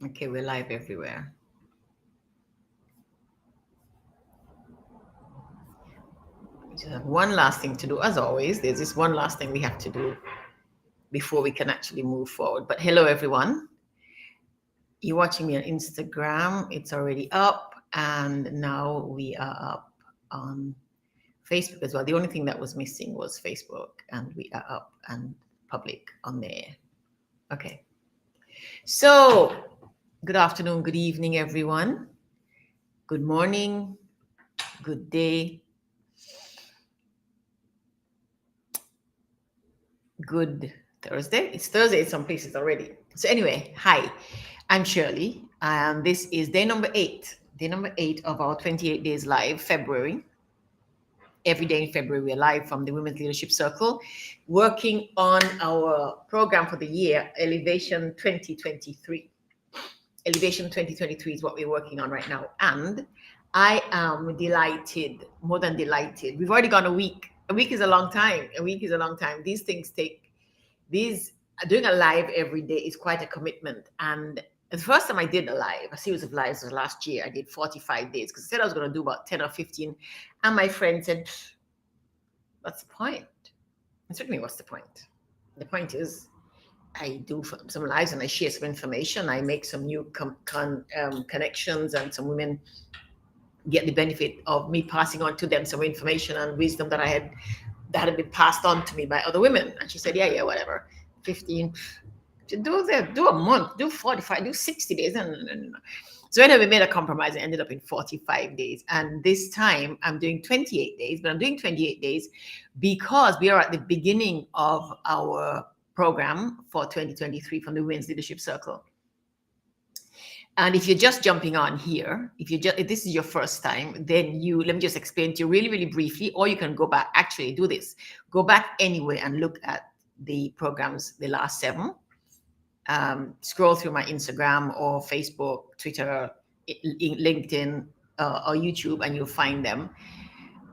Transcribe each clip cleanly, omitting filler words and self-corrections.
Okay, we're live everywhere. We just have one last thing to do. As always, there's this one last thing we have to do before we can actually move forward. But hello, everyone. You're watching me on Instagram. It's already up. And now we are up on Facebook as well. The only thing that was missing was Facebook. And we are up and public on there. Okay. So, good afternoon, good evening, everyone. Good morning, good day, good Thursday. It's Thursday in some places already. So anyway, hi, I'm Shirley, and this is day number 8 of our 28 days live, February. Every day in February, we're live from the Women's Leadership Circle, working on our program for the year, Elevation 2023. Elevation 2023 is what we're working on right now. And I am delighted, more than delighted. We've already gone a week. A week is a long time. A week is a long time. These things take, doing a live every day is quite a commitment. And the first time I did a series of lives was last year. I did 45 days because I said I was going to do about 10 or 15. And my friend said, what's the point? I said to me, what's the point? The point is, I do some lives and I share some information. I make some new connections, and some women get the benefit of me passing on to them some information and wisdom that had been passed on to me by other women. And she said, yeah, whatever. 15, do a month, do 45, do 60 days. And so anyway, we made a compromise and ended up in 45 days. And this time I'm doing 28 days, but I'm doing 28 days because we are at the beginning of our program for 2023 from the Women's Leadership Circle. And if you're just jumping on here, if this is your first time, then let me just explain to you really, really briefly, or you can go back, actually do this, go back anyway and look at the programs, the last 7. Scroll through my Instagram or Facebook, Twitter, LinkedIn, or YouTube, and you'll find them.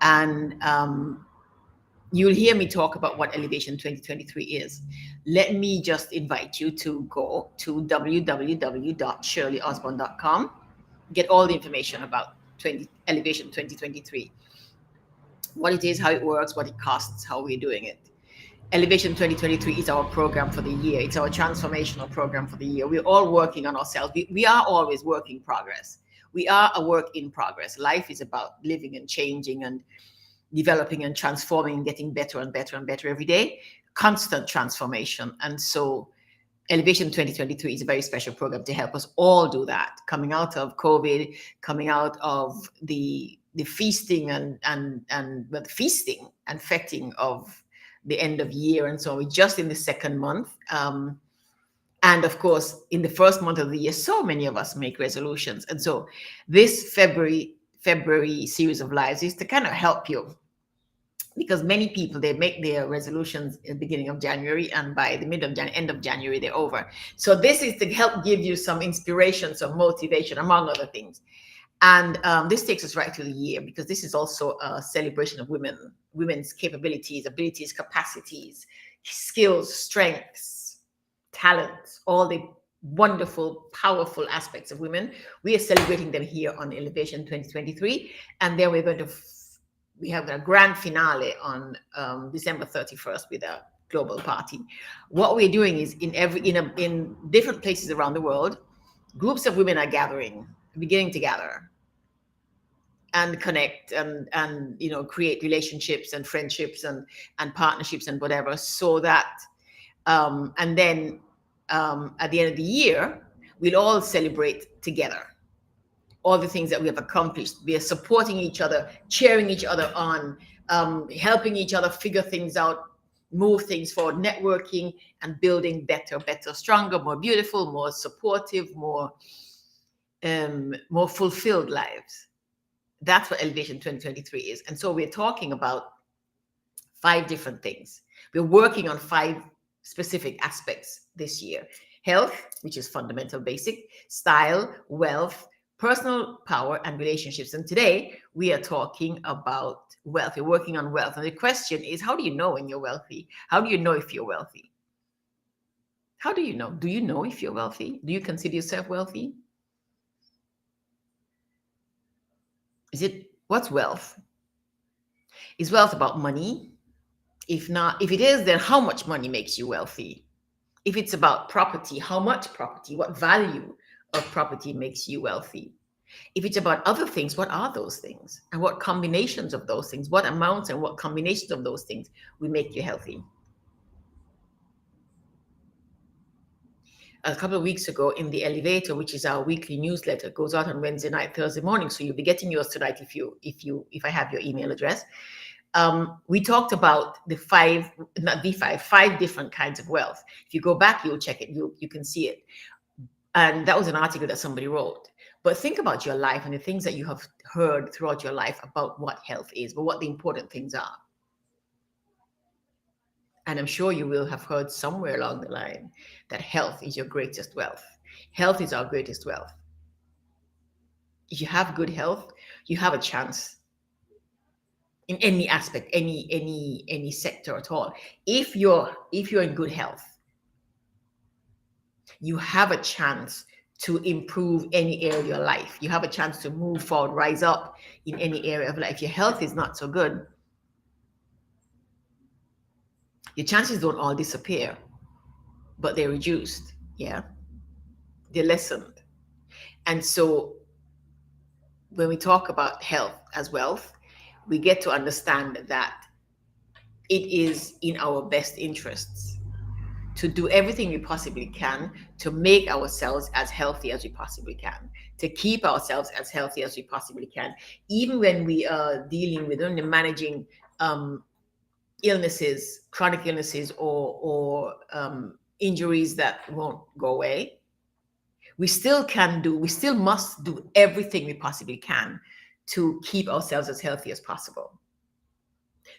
And you'll hear me talk about what Elevation 2023 is. Let me just invite you to go to www.shirleyosborne.com, get all the information about Elevation 2023, what it is, how it works, what it costs, how we're doing it. Elevation 2023 is our program for the year. It's our transformational program for the year. We're all working on ourselves. We are always work in progress. We are a work in progress. Life is about living and changing and developing and transforming and getting better and better and better every day. Constant transformation. And so Elevation 2023 is a very special program to help us all do that. Coming out of COVID, coming out of the feasting and feasting and fetting of the end of year, and so we're just in the second month, and of course in the first month of the year so many of us make resolutions, and so this February series of lives is to kind of help you, because many people, they make their resolutions in the beginning of January, and by the end of January they're over. So this is to help give you some inspiration, some motivation, among other things. And this takes us right through the year, because this is also a celebration of women's capabilities, abilities, capacities, skills, strengths, talents, all the wonderful, powerful aspects of women. We are celebrating them here on Elevation 2023. And then we have a grand finale on December 31st with a global party. What we're doing is in different places around the world, groups of women are beginning to gather and connect and create relationships and friendships and partnerships and whatever, so that and then at the end of the year we'll all celebrate together all the things that we have accomplished. We are supporting each other, cheering each other on, helping each other figure things out, move things forward, networking and building better, stronger, more beautiful, more supportive, more fulfilled lives. That's what Elevation 2023 is. And so we're talking about 5 different things. We're working on 5 specific aspects this year: health, which is fundamental, basic; style; wealth; personal power; and relationships. And today we are talking about wealth. We're working on wealth. And the question is, how do you know when you're wealthy? How do you know if you're wealthy? How do you know? Do you know if you're wealthy? Do you consider yourself wealthy? Is it, what's wealth? Is wealth about money? If not, if it is, then how much money makes you wealthy? If it's about property, how much property? What value of property makes you wealthy? If it's about other things, what are those things? And what combinations of those things? What amounts and what combinations of those things will make you healthy? A couple of weeks ago in the elevator, which is our weekly newsletter, goes out on Wednesday night, Thursday morning. So you'll be getting yours tonight if I have your email address. We talked about the five different kinds of wealth. If you go back, you'll check it. You can see it. And that was an article that somebody wrote. But think about your life and the things that you have heard throughout your life about what health is, but what the important things are. And I'm sure you will have heard somewhere along the line that health is your greatest wealth. Health is our greatest wealth. If you have good health, you have a chance in any aspect, any sector at all. If you're in good health, you have a chance to improve any area of your life. You have a chance to move forward, rise up in any area of life. Your health is not so good, your chances don't all disappear, but they're reduced. Yeah, they're lessened. And so when we talk about health as wealth, we get to understand that it is in our best interests to do everything we possibly can to make ourselves as healthy as we possibly can, to keep ourselves as healthy as we possibly can, even when we are dealing with only managing illnesses, chronic illnesses, or injuries that won't go away. We still must do everything we possibly can to keep ourselves as healthy as possible.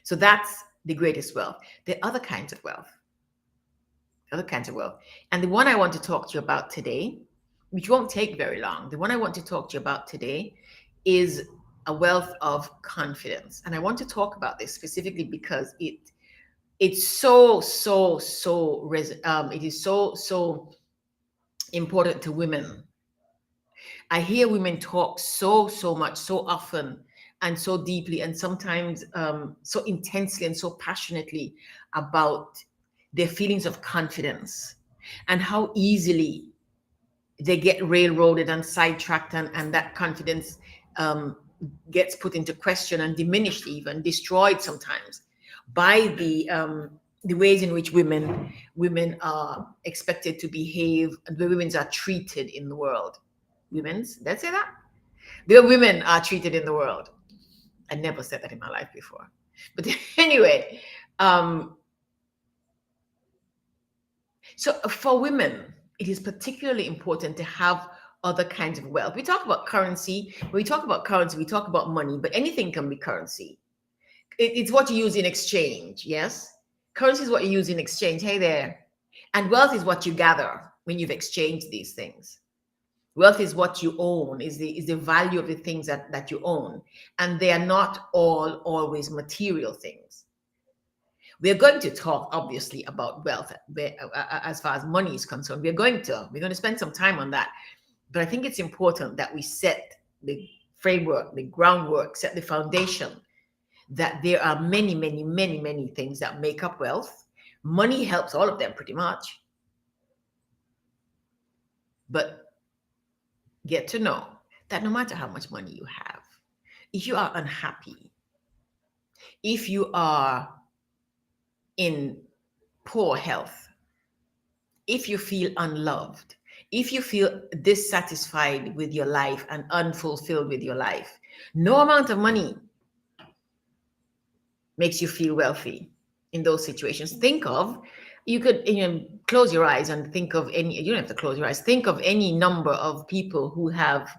So that's the greatest wealth. There are other kinds of wealth. And the one I want to talk to you about today, which won't take very long, the one I want to talk to you about today is a wealth of confidence. And I want to talk about this specifically because it's so important to women. I hear women talk so much, so often, and so deeply, and sometimes so intensely and so passionately about their feelings of confidence and how easily they get railroaded and sidetracked, and that confidence gets put into question and diminished, even destroyed sometimes, by the ways in which women are expected to behave and the women are treated in the world. Let's say that the women are treated in the world. I never said that in my life before, but anyway, so for women, it is particularly important to have other kinds of wealth. We talk about currency. When we talk about currency, we talk about money, but anything can be currency. It's what you use in exchange. Yes, currency is what you use in exchange. Hey there. And wealth is what you gather when you've exchanged these things. Wealth is what you own, is the value of the things that you own. And they are not all always material things. We're going to talk, obviously, about wealth as far as money is concerned. We're going to spend some time on that. But I think it's important that we set the framework, the groundwork, set the foundation that there are many things that make up wealth. Money helps all of them pretty much. But get to know that no matter how much money you have, if you are unhappy, if you are in poor health, if you feel unloved, if you feel dissatisfied with your life and unfulfilled with your life, no amount of money makes you feel wealthy in those situations. You could close your eyes and think of any, you don't have to close your eyes, think of any number of people who have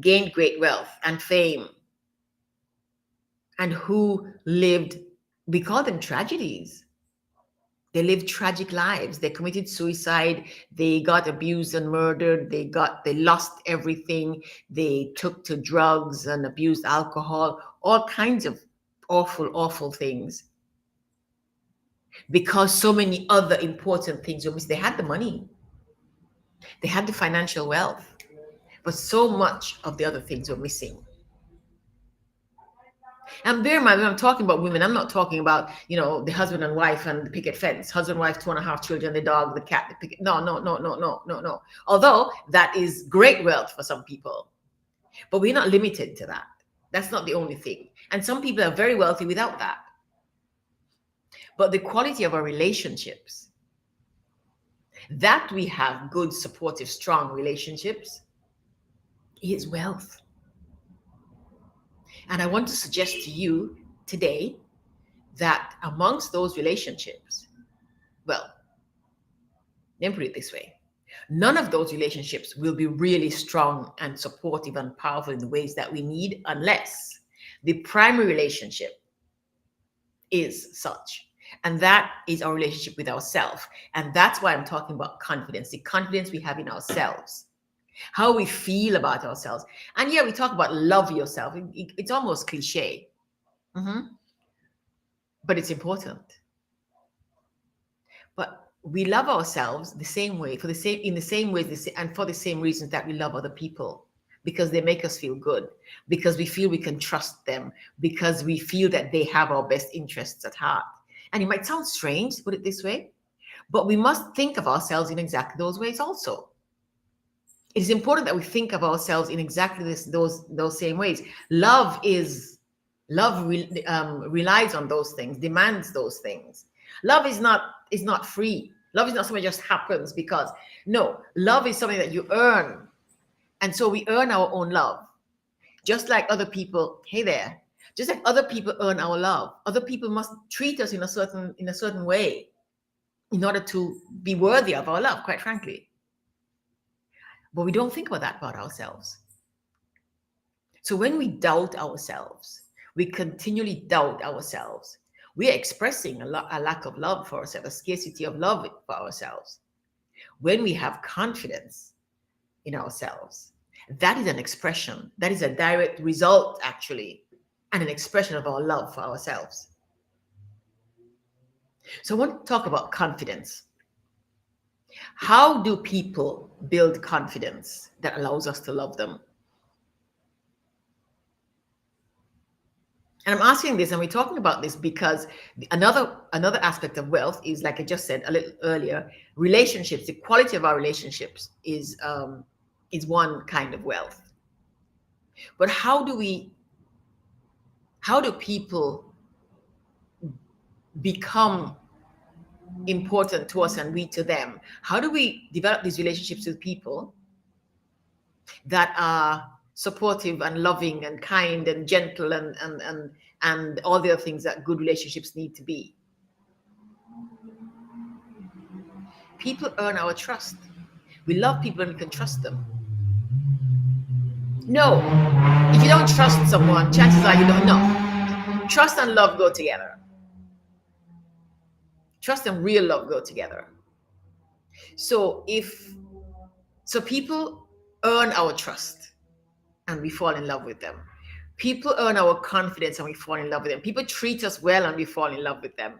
gained great wealth and fame and who lived, we call them tragedies. They lived tragic lives. They committed suicide. They got abused and murdered. They lost everything. They took to drugs and abused alcohol, all kinds of awful things. because so many other important things were missing. They had the money, they had the financial wealth, but so much of the other things were missing. And bear in mind, when I'm talking about women, I'm not talking about, the husband and wife and the picket fence, husband, wife, 2.5 children, the dog, the cat, the picket. No, no, no, no, no, no, no. Although that is great wealth for some people, but we're not limited to that. That's not the only thing. And some people are very wealthy without that. But the quality of our relationships, that we have good, supportive, strong relationships, is wealth. And I want to suggest to you today that amongst those relationships, well, let me put it this way. None of those relationships will be really strong and supportive and powerful in the ways that we need unless the primary relationship is such. And that is our relationship with ourselves. And that's why I'm talking about confidence, the confidence we have in ourselves, how we feel about ourselves. And yeah, we talk about love yourself. It's almost cliche, but it's important. But we love ourselves the same way, in the same ways, and for the same reasons that we love other people, because they make us feel good, because we feel we can trust them, because we feel that they have our best interests at heart. And it might sound strange to put it this way, but we must think of ourselves in exactly those ways also. It is important that we think of ourselves in exactly those same ways. Love relies on those things, demands those things. Love is not free. Love is not something that just happens because. No, love is something that you earn. And so we earn our own love. Just like other people, hey there, just like other people earn our love. Other people must treat us in a certain way in order to be worthy of our love, quite frankly. But we don't think about that about ourselves. So when we doubt ourselves, we continually doubt ourselves, we are expressing a lack of love for ourselves, a scarcity of love for ourselves. When we have confidence in ourselves, that is an expression, that is a direct result, actually, and an expression of our love for ourselves. So I want to talk about confidence. How do people build confidence that allows us to love them? And I'm asking this, and we're talking about this because another aspect of wealth is, like I just said a little earlier, relationships. The quality of our relationships is one kind of wealth. But how do people become important to us and we to them? How do we develop these relationships with people that are supportive and loving and kind and gentle and all the other things that good relationships need to be? People earn our trust. We love people and we can trust them. No, if you don't trust someone, chances are you don't know. Trust and love go together. Trust and real love go together. So people earn our trust and we fall in love with them. People earn our confidence and we fall in love with them. People treat us well and we fall in love with them.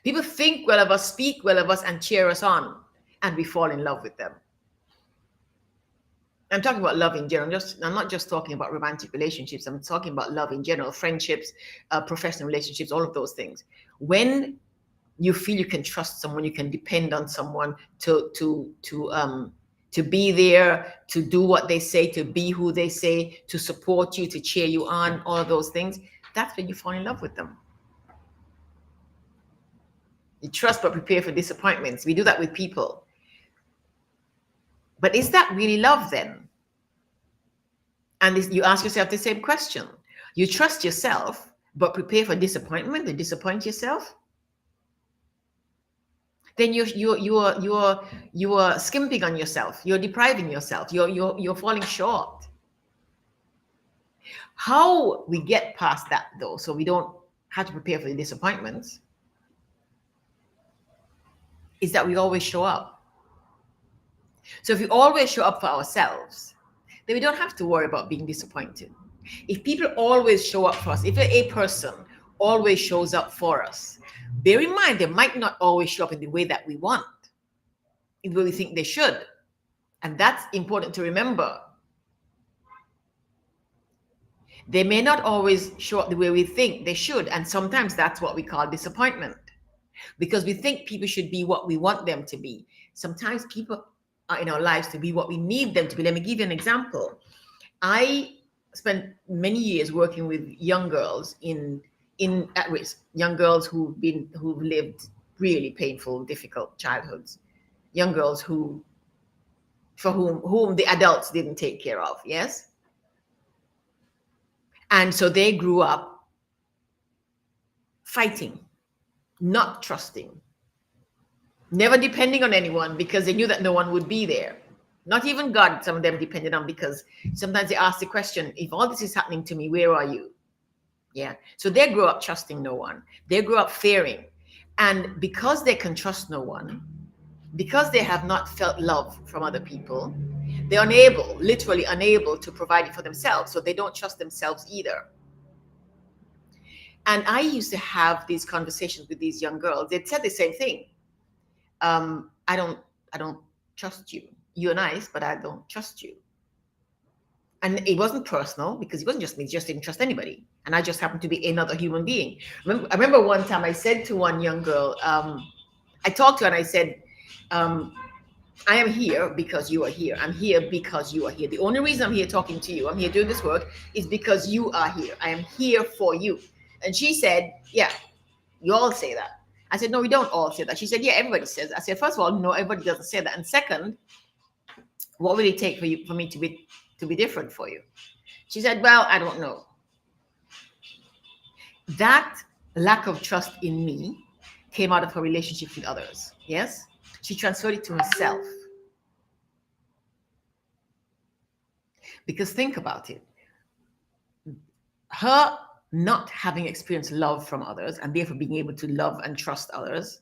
People think well of us, speak well of us, and cheer us on, and we fall in love with them. I'm talking about love in general. I'm not just talking about romantic relationships. I'm talking about love in general, friendships, professional relationships, all of those things. When you feel you can trust someone, you can depend on someone to be there, to do what they say, to be who they say, to support you, to cheer you on, all of those things, that's when you fall in love with them. You trust but prepare for disappointments. We do that with people. But is that really love then? And you ask yourself the same question. You trust yourself but prepare for disappointment and disappoint yourself? Then you are skimping on yourself. You're depriving yourself. You're falling short. How we get past that, though, so we don't have to prepare for the disappointments, is that we always show up. So if we always show up for ourselves, then we don't have to worry about being disappointed. If people always show up for us, if a person always shows up for us. Bear in mind, they might not always show up in the way that we want, in the way we think they should. And that's important to remember. They may not always show up the way we think they should. And sometimes that's what we call disappointment, because we think people should be what we want them to be. Sometimes people are in our lives to be what we need them to be. Let me give you an example. I spent many years working with young girls in at risk, young girls who've lived really painful, difficult childhoods, young girls for whom the adults didn't take care of. Yes. And so they grew up fighting, not trusting, never depending on anyone, because they knew that no one would be there. Not even God, some of them depended on, because sometimes they ask the question, if all this is happening to me, where are you? Yeah. So they grew up trusting no one. They grew up fearing. And because they can trust no one, because they have not felt love from other people, they're literally unable to provide it for themselves. So they don't trust themselves either. And I used to have these conversations with these young girls. They'd said the same thing. I don't trust you. You're nice, but I don't trust you. And it wasn't personal, because it wasn't just me, just didn't trust anybody. And I just happened to be another human being. I remember one time I said to one young girl, I talked to her and I said, I am here because you are here. I'm here because you are here. The only reason I'm here talking to you, I'm here doing this work, is because you are here. I am here for you. And she said, yeah, you all say that. I said, no, we don't all say that. She said, yeah, everybody says that. I said, first of all, no, everybody doesn't say that. And second, what will it take for me to be different for you? She said, well, I don't know. That lack of trust in me came out of her relationship with others. Yes. She transferred it to herself. Because think about it. Her not having experienced love from others, and therefore being able to love and trust others,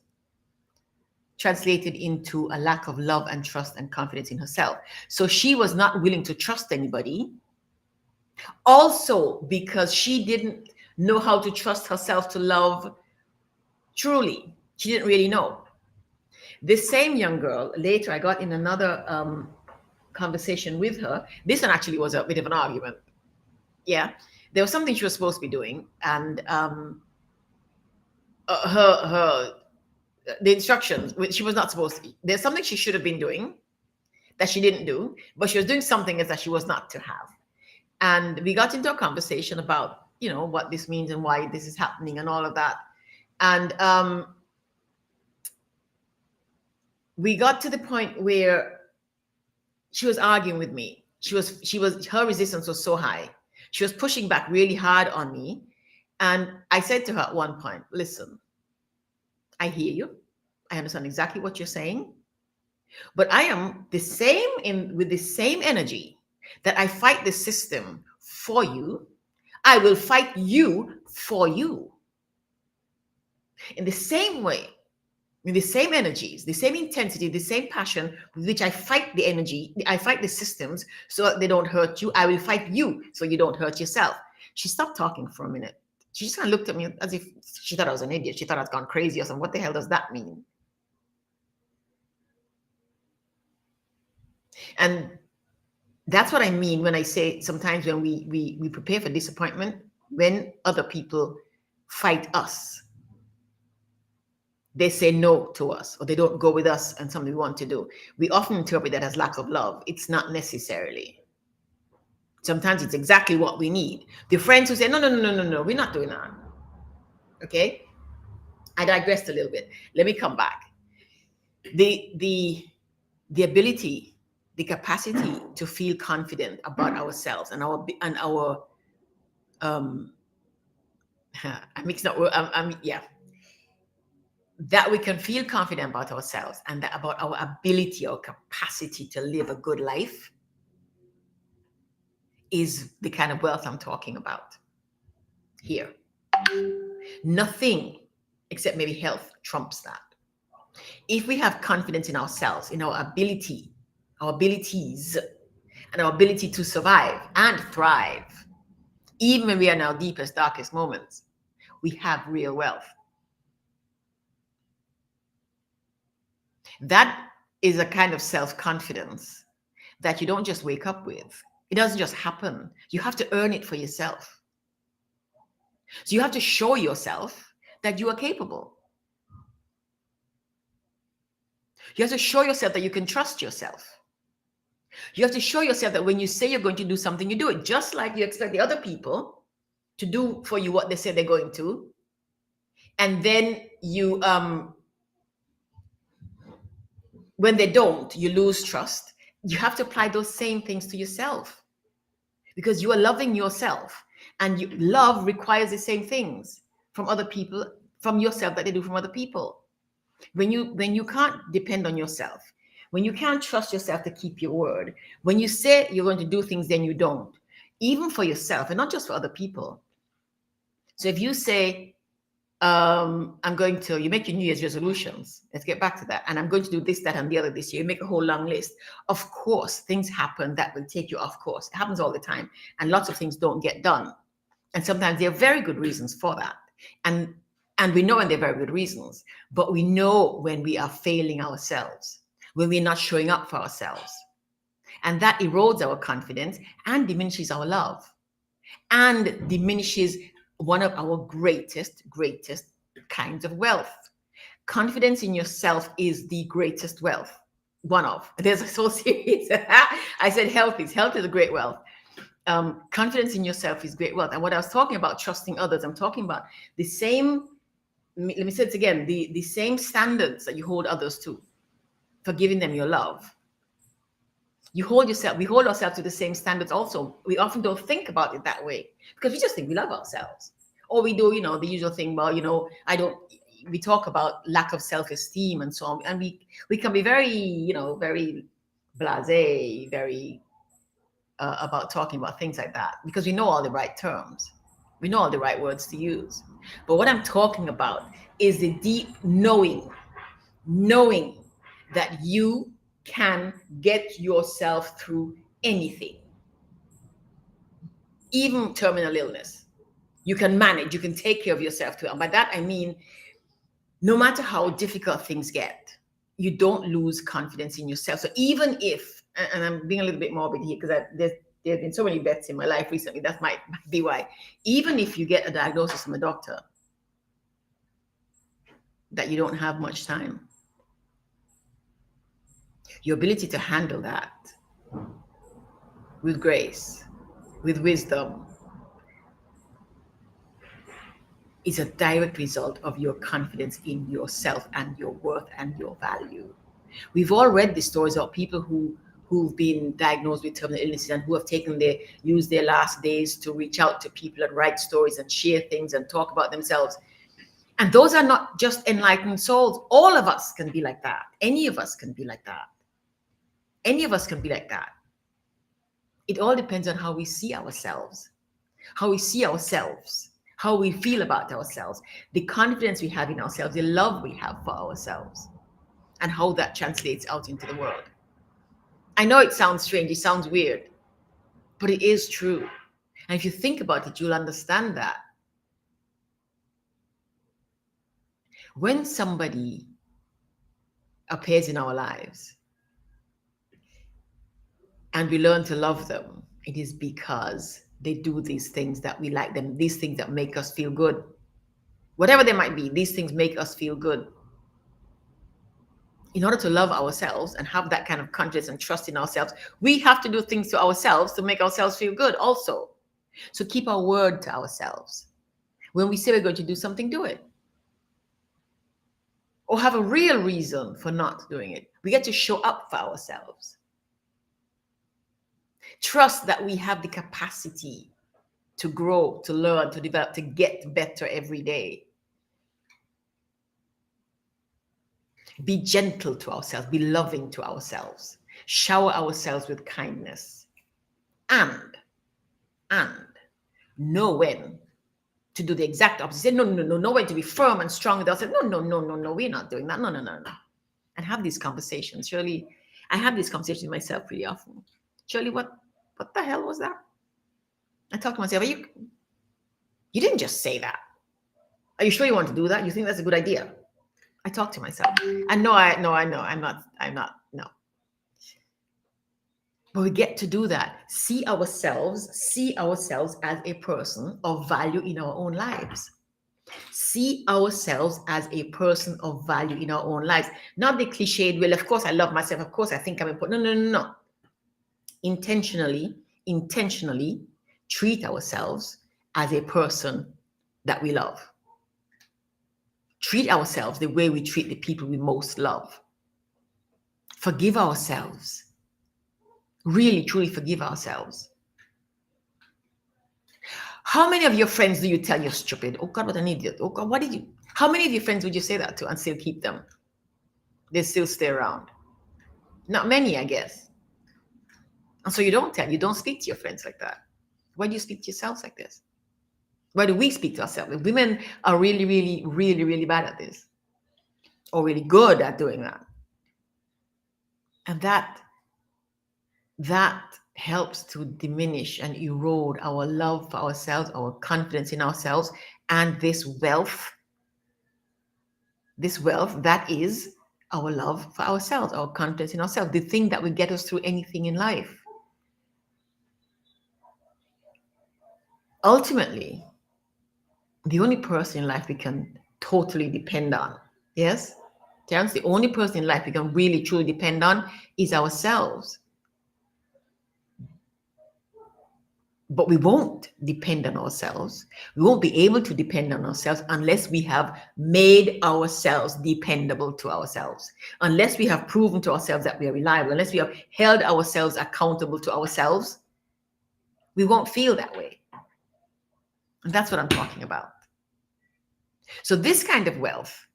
translated into a lack of love and trust and confidence in herself. So she was not willing to trust anybody. Also, because she didn't know how to trust herself to love truly. She didn't really know. This same young girl, later I got in another conversation with her. This one actually was a bit of an argument. Yeah. There was something she was supposed to be doing, and the instructions, which she was not supposed to be. There's something she should have been doing that she didn't do, but she was doing something that she was not to have. And we got into a conversation about, what this means and why this is happening and all of that. And we got to the point where she was arguing with me. Her resistance was so high. She was pushing back really hard on me. And I said to her at one point, listen, I hear you. I understand exactly what you're saying. But I am with the same energy that I fight the system for you, I will fight you for you. In the same way, with the same energies, the same intensity, the same passion with which I fight the systems so that they don't hurt you, I will fight you so you don't hurt yourself. She stopped talking for a minute. She just kind of looked at me as if she thought I was an idiot. She thought I was gone crazy or something. What the hell does that mean? And that's what I mean when I say sometimes when we prepare for disappointment, when other people fight us, they say no to us, or they don't go with us and something we want to do, we often interpret that as lack of love. It's not necessarily. Sometimes it's exactly what we need. The friends who say, no, we're not doing that. Okay? I digressed a little bit. Let me come back. The ability, the capacity to feel confident about ourselves and our I mixed up. That we can feel confident about ourselves and that about our ability or capacity to live a good life is the kind of wealth I'm talking about here. Nothing except maybe health trumps that. If we have confidence in ourselves, in our abilities, and our ability to survive and thrive, even when we are in our deepest, darkest moments, we have real wealth. That is a kind of self-confidence that you don't just wake up with. It doesn't just happen. You have to earn it for yourself. So you have to show yourself that you are capable. You have to show yourself that you can trust yourself. You have to show yourself that when you say you're going to do something, you do it, just like you expect the other people to do for you what they say they're going to. And then you, when they don't, you lose trust. You have to apply those same things to yourself because you are loving yourself, and love requires the same things from other people, from yourself, that they do from other people. When you can't depend on yourself, when you can't trust yourself to keep your word, when you say you're going to do things, then you don't, even for yourself and not just for other people. So if you say, you make your New Year's resolutions. Let's get back to that. And I'm going to do this, that, and the other this year. You make a whole long list. Of course, things happen that will take you off course. It happens all the time. And lots of things don't get done. And sometimes there are very good reasons for that. And we know when they're very good reasons, but we know when we are failing ourselves, when we're not showing up for ourselves. And that erodes our confidence and diminishes our love and diminishes one of our greatest kinds of wealth. Confidence in yourself is the greatest wealth. One of. There's so serious. I said health is a great wealth. Confidence in yourself is great wealth. And what I was talking about, trusting others, I'm talking about the same, let me say it again, the same standards that you hold others to for giving them your love. We hold ourselves to the same standards also. We often don't think about it that way because we just think we love ourselves. Or we do, the usual thing, well, we talk about lack of self-esteem and so on. And we can be very, very blasé, very about talking about things like that because we know all the right terms. We know all the right words to use. But what I'm talking about is the deep knowing that you can get yourself through anything, even terminal illness. You can manage, you can take care of yourself too. And by that, I mean, no matter how difficult things get, you don't lose confidence in yourself. So even if, and I'm being a little bit morbid here because there's been so many deaths in my life recently, that might be why. Even if you get a diagnosis from a doctor that you don't have much time, your ability to handle that with grace, with wisdom, is a direct result of your confidence in yourself and your worth and your value. We've all read the stories of people who've been diagnosed with terminal illnesses and who have used their last days to reach out to people and write stories and share things and talk about themselves. And those are not just enlightened souls. All of us can be like that. Any of us can be like that. Any of us can be like that. It all depends on how we see ourselves, how we feel about ourselves, the confidence we have in ourselves, the love we have for ourselves, and how that translates out into the world. I know it sounds strange, it sounds weird, but it is true. And if you think about it, you'll understand that. When somebody appears in our lives and we learn to love them, it is because they do these things that we like them, these things that make us feel good. Whatever they might be, these things make us feel good. In order to love ourselves and have that kind of confidence and trust in ourselves, we have to do things to ourselves to make ourselves feel good also. So keep our word to ourselves. When we say we're going to do something, do it. Or have a real reason for not doing it. We get to show up for ourselves. Trust that we have the capacity to grow, to learn, to develop, to get better every day. Be gentle to ourselves, be loving to ourselves, shower ourselves with kindness, and know when to do the exact opposite. Say, no, know when to be firm and strong with ourselves. No, we're not doing that. No. And have these conversations. Shirley, I have these conversations with myself pretty often. Shirley, what the hell was that? I talk to myself, you didn't just say that. Are you sure you want to do that? You think that's a good idea? I talk to myself. And no, I know, I'm not, no. But we get to do that. See ourselves as a person of value in our own lives. See ourselves as a person of value in our own lives. Not the cliched, well, of course I love myself, of course I think I'm important. No. Intentionally treat ourselves as a person that we love. Treat ourselves the way we treat the people we most love. Forgive ourselves. Really, truly forgive ourselves. How many of your friends do you tell you're stupid? Oh God, what an idiot. Oh God, what did you? How many of your friends would you say that to and still keep them? They still stay around. Not many, I guess. And so you don't speak to your friends like that. Why do you speak to yourselves like this? Why do we speak to ourselves? Women are really bad at this, or really good at doing that. And that helps to diminish and erode our love for ourselves, our confidence in ourselves, and this wealth that is our love for ourselves, our confidence in ourselves, the thing that will get us through anything in life. Ultimately, the only person in life we can totally depend on, yes, Terence, the only person in life we can really truly depend on is ourselves. But we won't depend on ourselves. We won't be able to depend on ourselves unless we have made ourselves dependable to ourselves, unless we have proven to ourselves that we are reliable, unless we have held ourselves accountable to ourselves. We won't feel that way. And that's what I'm talking about. So this kind of wealth,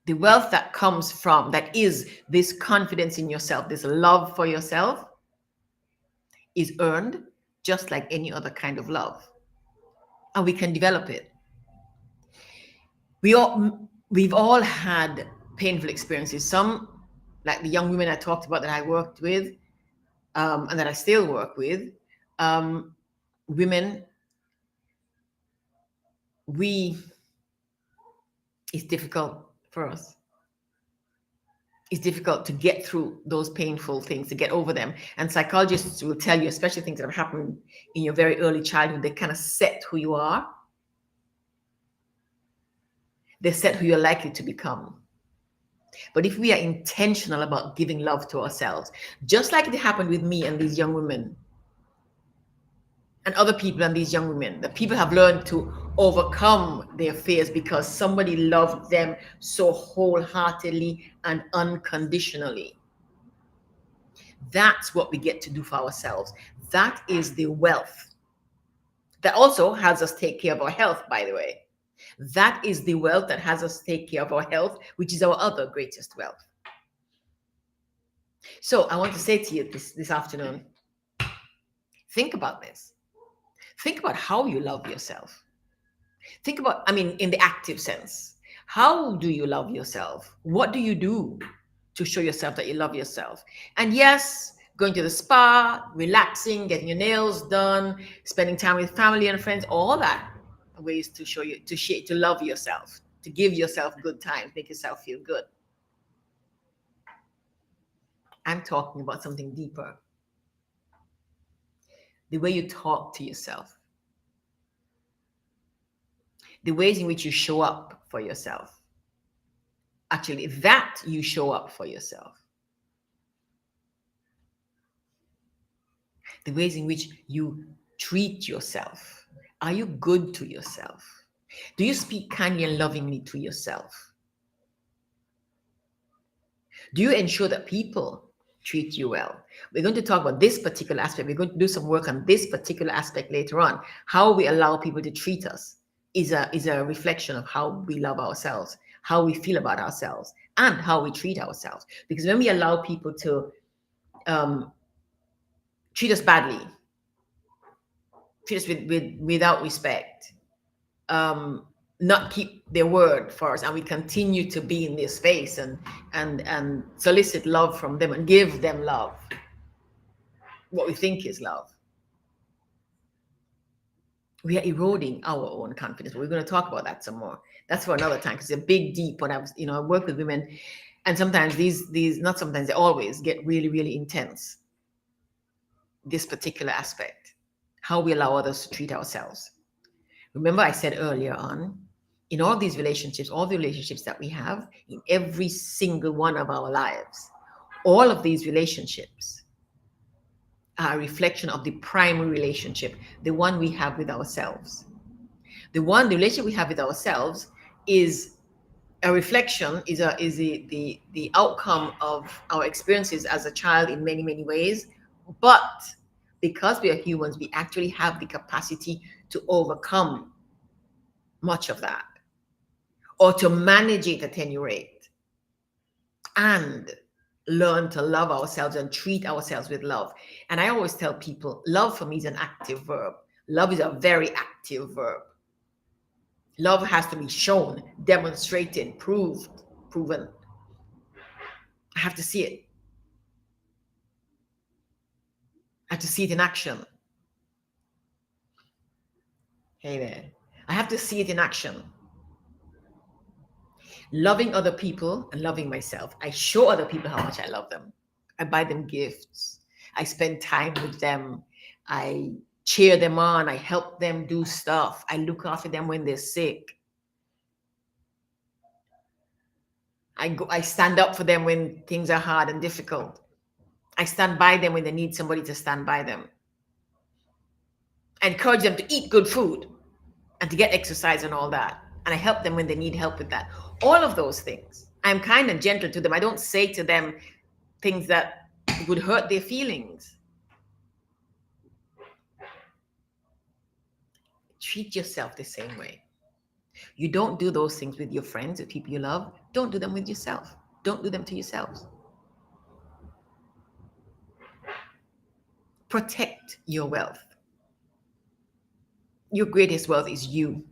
the wealth that comes from, that is this confidence in yourself, this love for yourself, is earned just like any other kind of love. And we can develop it. We've all had painful experiences. Some, like the young women I talked about that I worked with, and that I still work with, women, it's difficult for us. It's difficult to get through those painful things, to get over them. And psychologists will tell you, especially things that have happened in your very early childhood, they kind of set who you are. They set who you're likely to become. But if we are intentional about giving love to ourselves, just like it happened with me and these young women and other people and these young women, that people have learned to overcome their fears because somebody loved them so wholeheartedly and unconditionally. That's what we get to do for ourselves. That is the wealth that also has us take care of our health, by the way. That is the wealth that has us take care of our health, which is our other greatest wealth. So I want to say to you this afternoon, think about this. Think about how you love yourself. Think about, in the active sense, how do you love yourself? What do you do to show yourself that you love yourself? And yes, going to the spa, relaxing, getting your nails done, spending time with family and friends, all that are ways to show you, to love yourself, to give yourself good time, make yourself feel good. I'm talking about something deeper. The way you talk to yourself. The ways in which you show up for yourself. Actually, that you show up for yourself. The ways in which you treat yourself. Are you good to yourself? Do you speak kindly and lovingly to yourself? Do you ensure that people treat you well? We're going to talk about this particular aspect. We're going to do some work on this particular aspect later on. How we allow people to treat us is a reflection of how we love ourselves, how we feel about ourselves, and how we treat ourselves. Because when we allow people to treat us badly, treat us without respect, not keep their word for us, and we continue to be in this space and solicit love from them and give them love, what we think is love, we are eroding our own confidence. We're going to talk about that some more. That's for another time, because it's a big, deep. When I work with women, and sometimes these not sometimes, they always get really, really intense. This particular aspect, how we allow others to treat ourselves. Remember, I said earlier on, in all these relationships, all the relationships that we have in every single one of our lives, all of these relationships are a reflection of the primary relationship, the one we have with ourselves. The relationship we have with ourselves is a reflection, is the outcome of our experiences as a child in many, many ways. But because we are humans, we actually have the capacity to overcome much of that, or to manage it at any rate, and learn to love ourselves and treat ourselves with love. And I always tell people, love for me is an active verb. Love is a very active verb. Love has to be shown, demonstrated, proven. I have to see it. I have to see it in action. Hey there. I have to see it in action. Loving other people and loving myself. I show other people how much I love them. I buy them gifts. I spend time with them. I cheer them on. I help them do stuff. I look after them when they're sick. I stand up for them when things are hard and difficult. I stand by them when they need somebody to stand by them. I encourage them to eat good food and to get exercise and all that. And I help them when they need help with that. All of those things. I'm kind and gentle to them. I don't say to them things that would hurt their feelings. Treat yourself the same way. You don't do those things with your friends, with people you love. Don't do them with yourself. Don't do them to yourselves. Protect your wealth. Your greatest wealth is you.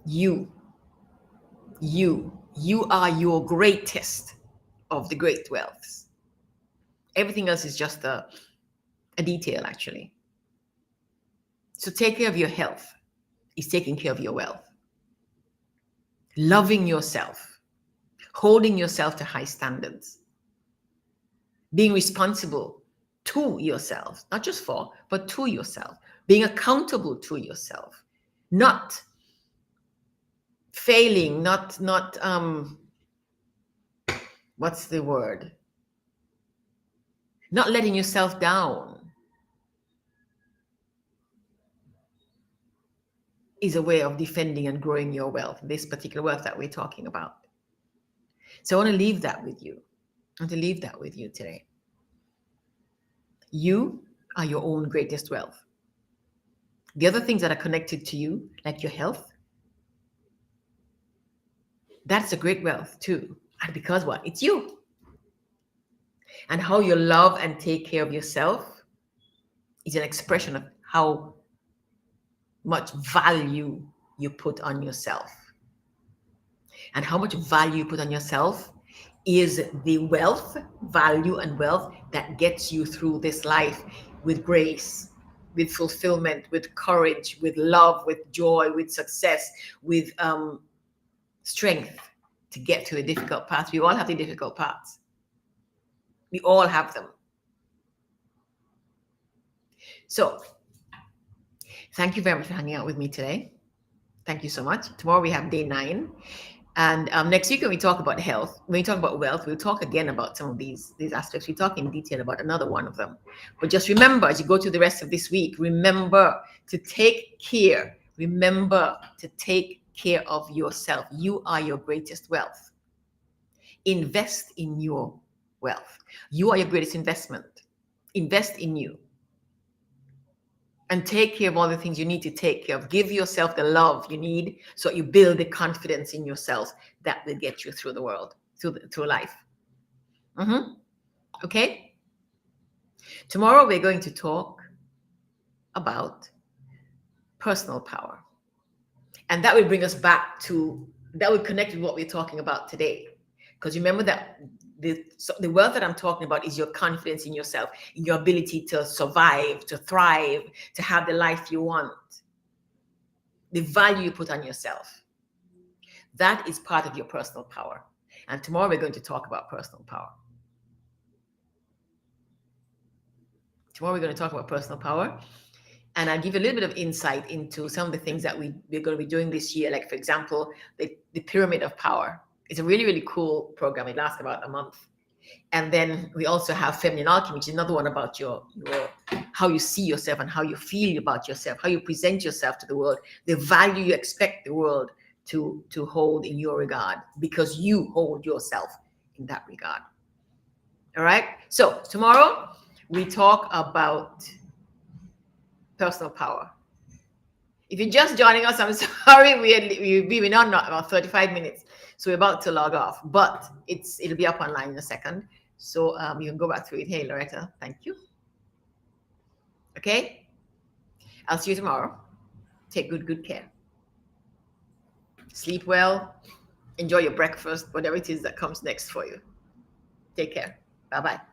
You are your greatest of the great wealths. Everything else is just a detail, actually. So take care of your health is taking care of your wealth. Loving yourself, holding yourself to high standards, being responsible to yourself, not just for, but to yourself, being accountable to yourself, not failing, not what's the word? Not letting yourself down is a way of defending and growing your wealth, this particular wealth that we're talking about. So I want to leave that with you. I want to leave that with you today. You are your own greatest wealth. The other things that are connected to you, like your health, that's a great wealth too. And because what? It's you. And how you love and take care of yourself is an expression of how much value you put on yourself. And how much value you put on yourself is the wealth, value and wealth that gets you through this life with grace, with fulfillment, with courage, with love, with joy, with success, with strength to get to the difficult paths. We all have the difficult paths. We all have them. So thank you very much for hanging out with me today. Thank you so much. Tomorrow we have day 9. And next week when we talk about health, when we talk about wealth, we'll talk again about some of these aspects. We talk in detail about another one of them. But just remember, as you go through the rest of this week, remember to take care. Remember to take care of yourself. You are your greatest wealth. Invest in your wealth. You are your greatest investment. Invest in you. And take care of all the things you need to take care of. Give yourself the love you need so you build the confidence in yourself that will get you through the world, through life. Okay? Tomorrow we're going to talk about personal power. And that will bring us back to, that will connect with what we're talking about today. Because remember that the wealth that I'm talking about is your confidence in yourself, in your ability to survive, to thrive, to have the life you want. the value you put on yourself. That is part of your personal power. And tomorrow we're going to talk about personal power. Tomorrow we're going to talk about personal power. And I'll give you a little bit of insight into some of the things that we're going to be doing this year. Like, for example, the pyramid of power. It's a really, really cool program. It lasts about a month. And then we also have feminine alchemy, which is another one about your how you see yourself and how you feel about yourself, how you present yourself to the world, the value you expect the world to hold in your regard, because you hold yourself in that regard. All right. So tomorrow we talk about personal power. If you're just joining us, I'm sorry, we've been on about 35 minutes, so we're about to log off, but it'll be up online in a second, so you can go back through it. Hey, Loretta, thank you. Okay, I'll see you tomorrow. Take good care. Sleep well. Enjoy your breakfast, whatever it is that comes next for you. Take care. Bye-bye.